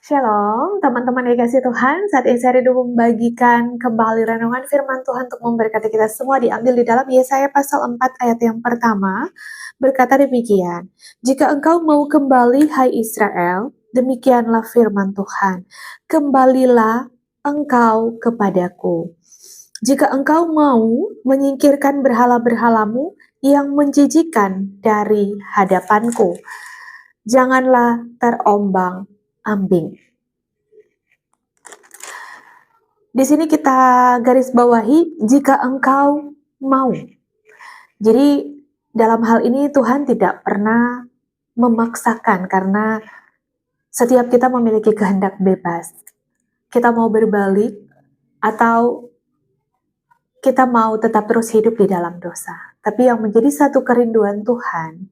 Shalom, teman-teman yang kasih Tuhan. Saat ini saya rindu membagikan kembali renungan firman Tuhan untuk memberkati kita semua, diambil di dalam Yesaya pasal 4 ayat yang pertama, berkata demikian, "Jika engkau mau kembali, hai Israel, demikianlah firman Tuhan, kembalilah engkau kepadaku. Jika engkau mau menyingkirkan berhala-berhalamu yang menjijikan dari hadapanku, janganlah terombang-ambing." Di sini kita garis bawahi, jika engkau mau. Jadi dalam hal ini Tuhan tidak pernah memaksakan, karena setiap kita memiliki kehendak bebas. Kita mau berbalik atau kita mau tetap terus hidup di dalam dosa. Tapi yang menjadi satu kerinduan Tuhan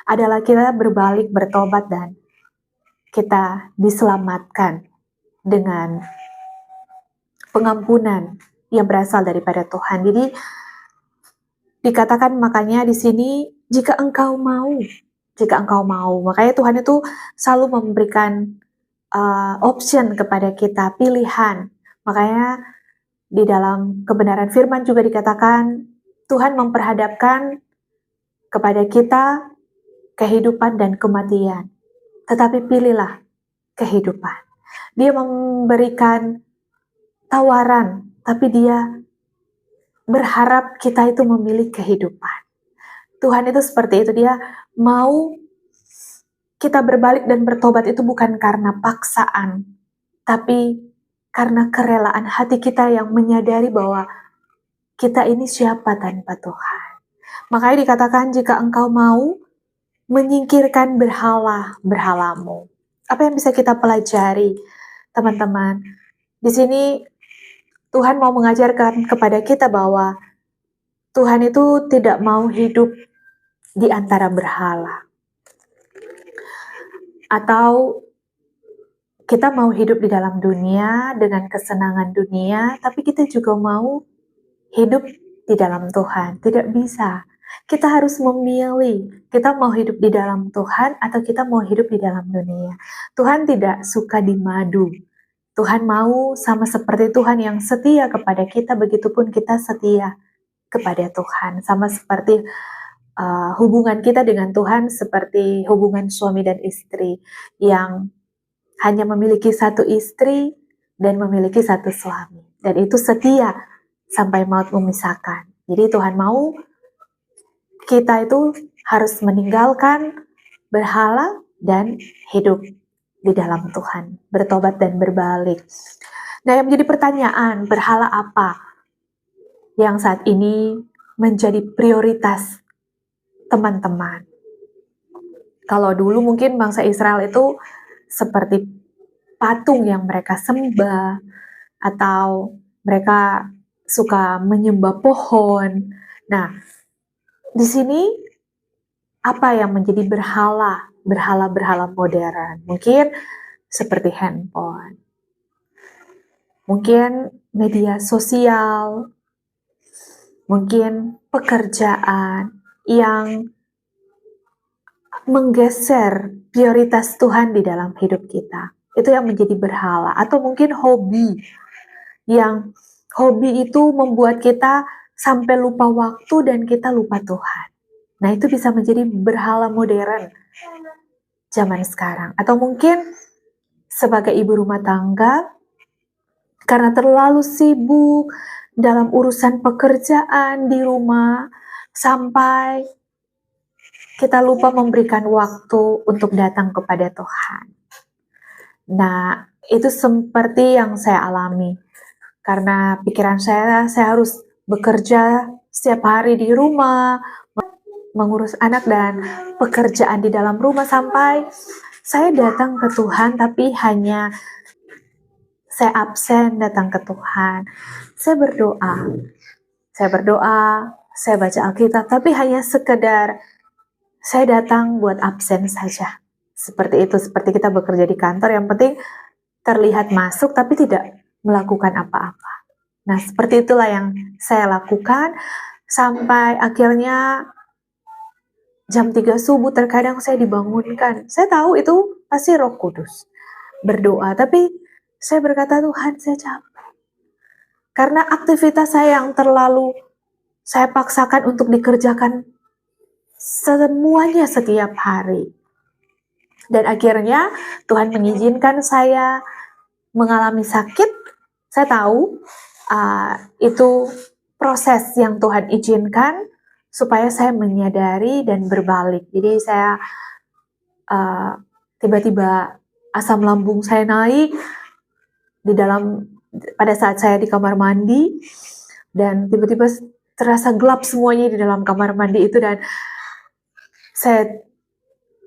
adalah kita berbalik, bertobat, dan kita diselamatkan dengan pengampunan yang berasal daripada Tuhan. Jadi dikatakan makanya di sini, jika engkau mau. Makanya Tuhan itu selalu memberikan option kepada kita, pilihan. Makanya di dalam kebenaran firman juga dikatakan Tuhan memperhadapkan kepada kita kehidupan dan kematian. Tetapi pilihlah kehidupan. Dia memberikan tawaran, tapi dia berharap kita itu memilih kehidupan. Tuhan itu seperti itu, dia mau kita berbalik dan bertobat itu bukan karena paksaan, tapi karena kerelaan hati kita yang menyadari bahwa kita ini siapa tanpa Tuhan. Makanya dikatakan jika engkau mau menyingkirkan berhala-berhalamu. Apa yang bisa kita pelajari, teman-teman? Di sini Tuhan mau mengajarkan kepada kita bahwa Tuhan itu tidak mau hidup di antara berhala. Atau kita mau hidup di dalam dunia dengan kesenangan dunia, tapi kita juga mau hidup di dalam Tuhan. Tidak bisa. Kita harus memilih, kita mau hidup di dalam Tuhan atau kita mau hidup di dalam dunia. Tuhan tidak suka dimadu. Tuhan mau sama seperti Tuhan yang setia kepada kita, begitupun kita setia kepada Tuhan. Sama seperti hubungan kita dengan Tuhan seperti hubungan suami dan istri yang hanya memiliki satu istri dan memiliki satu suami. Dan itu setia sampai maut memisahkan. Jadi Tuhan mau kita itu harus meninggalkan berhala dan hidup di dalam Tuhan, bertobat dan berbalik. Nah, yang menjadi pertanyaan, berhala apa yang saat ini menjadi prioritas teman-teman? Kalau dulu mungkin bangsa Israel itu seperti patung yang mereka sembah, atau mereka suka menyembah pohon. Nah, di sini apa yang menjadi berhala modern? Mungkin seperti handphone, mungkin media sosial, mungkin pekerjaan yang menggeser prioritas Tuhan di dalam hidup kita. Itu yang menjadi berhala. Atau mungkin hobi, yang hobi itu membuat kita sampai lupa waktu dan kita lupa Tuhan. Nah, itu bisa menjadi berhala modern zaman sekarang. Atau mungkin sebagai ibu rumah tangga, karena terlalu sibuk dalam urusan pekerjaan di rumah, sampai kita lupa memberikan waktu untuk datang kepada Tuhan. Nah, itu seperti yang saya alami. Karena pikiran saya harus bekerja setiap hari di rumah, mengurus anak dan pekerjaan di dalam rumah, sampai saya datang ke Tuhan tapi hanya saya absen datang ke Tuhan. Saya berdoa, saya baca Alkitab, tapi hanya sekedar saya datang buat absen saja. Seperti itu, seperti kita bekerja di kantor, yang penting terlihat masuk tapi tidak melakukan apa-apa. Nah, seperti itulah yang saya lakukan sampai akhirnya jam 3 subuh terkadang saya dibangunkan. Saya tahu itu pasti Roh Kudus. berdoa. Tapi saya berkata, Tuhan, saya capek. Karena aktivitas saya yang terlalu saya paksakan untuk dikerjakan semuanya setiap hari. Dan akhirnya Tuhan mengizinkan saya mengalami sakit. Saya tahu itu proses yang Tuhan izinkan supaya saya menyadari dan berbalik. Jadi saya tiba-tiba asam lambung saya naik pada saat saya di kamar mandi, dan tiba-tiba terasa gelap semuanya di dalam kamar mandi itu, dan saya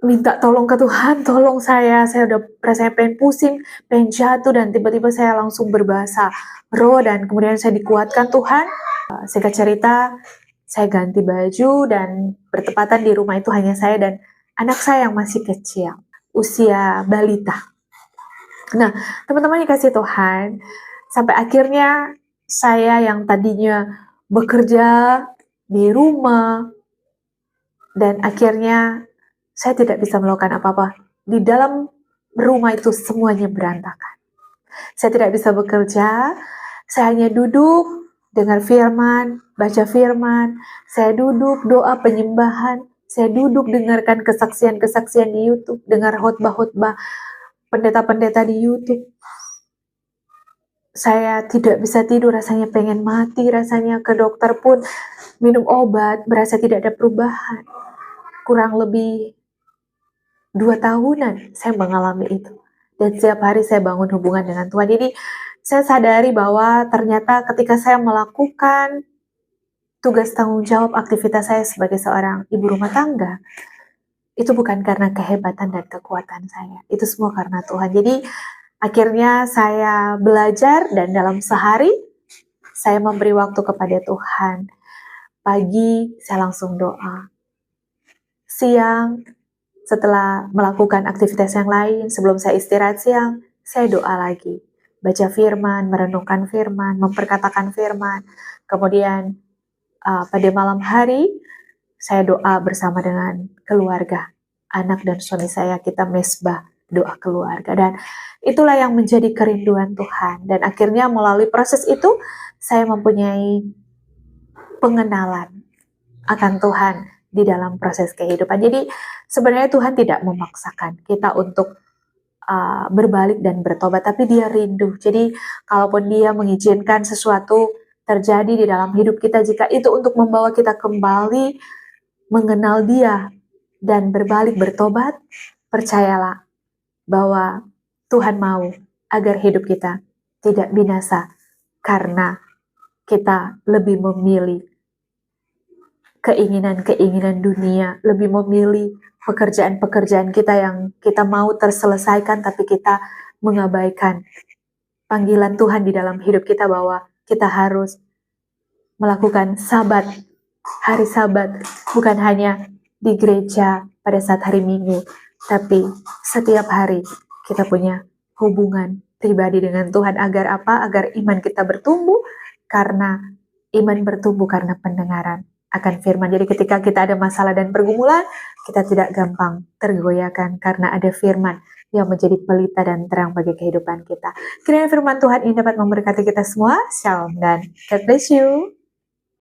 minta tolong ke Tuhan, tolong saya udah rasanya pengen pusing, pengen jatuh, dan tiba-tiba saya langsung berbahasa roh, dan kemudian saya dikuatkan Tuhan. Singkat cerita, saya ganti baju, dan bertepatan di rumah itu hanya saya dan anak saya yang masih kecil, usia balita. Nah, teman-teman dikasih Tuhan, sampai akhirnya saya yang tadinya bekerja di rumah, dan akhirnya saya tidak bisa melakukan apa-apa. Di dalam rumah itu semuanya berantakan. Saya tidak bisa bekerja, saya hanya duduk, dengar firman, baca firman, saya duduk doa penyembahan, saya duduk dengarkan kesaksian-kesaksian di YouTube, dengar khotbah-khotbah pendeta-pendeta di YouTube. Saya tidak bisa tidur, rasanya pengen mati, rasanya ke dokter pun minum obat, berasa tidak ada perubahan. Kurang lebih 2 tahunan saya mengalami itu. Dan setiap hari saya bangun hubungan dengan Tuhan. Jadi saya sadari bahwa ternyata ketika saya melakukan tugas tanggung jawab aktivitas saya sebagai seorang ibu rumah tangga, itu bukan karena kehebatan dan kekuatan saya. Itu semua karena Tuhan. Jadi akhirnya saya belajar, dan dalam sehari saya memberi waktu kepada Tuhan. Pagi saya langsung doa. Siang setelah melakukan aktivitas yang lain, sebelum saya istirahat siang, saya doa lagi. Baca firman, merenungkan firman, memperkatakan firman. Kemudian pada malam hari saya doa bersama dengan keluarga. Anak dan suami saya, kita mesbah doa keluarga, dan itulah yang menjadi kerinduan Tuhan. Dan akhirnya melalui proses itu saya mempunyai pengenalan akan Tuhan di dalam proses kehidupan. Jadi sebenarnya Tuhan tidak memaksakan kita untuk berbalik dan bertobat, tapi Dia rindu. Jadi kalaupun Dia mengizinkan sesuatu terjadi di dalam hidup kita, jika itu untuk membawa kita kembali mengenal Dia dan berbalik bertobat, percayalah bahwa Tuhan mau agar hidup kita tidak binasa karena kita lebih memilih keinginan-keinginan dunia, lebih memilih pekerjaan-pekerjaan kita yang kita mau terselesaikan, tapi kita mengabaikan panggilan Tuhan di dalam hidup kita bahwa kita harus melakukan sabat, hari sabat, bukan hanya di gereja pada saat hari Minggu, tapi setiap hari kita punya hubungan pribadi dengan Tuhan. Agar apa? Agar iman kita bertumbuh, karena iman bertumbuh karena pendengaran akan firman. Jadi ketika kita ada masalah dan pergumulan, kita tidak gampang tergoyahkan karena ada firman yang menjadi pelita dan terang bagi kehidupan kita. Kiranya firman Tuhan ini dapat memberkati kita semua. Shalom dan God bless you.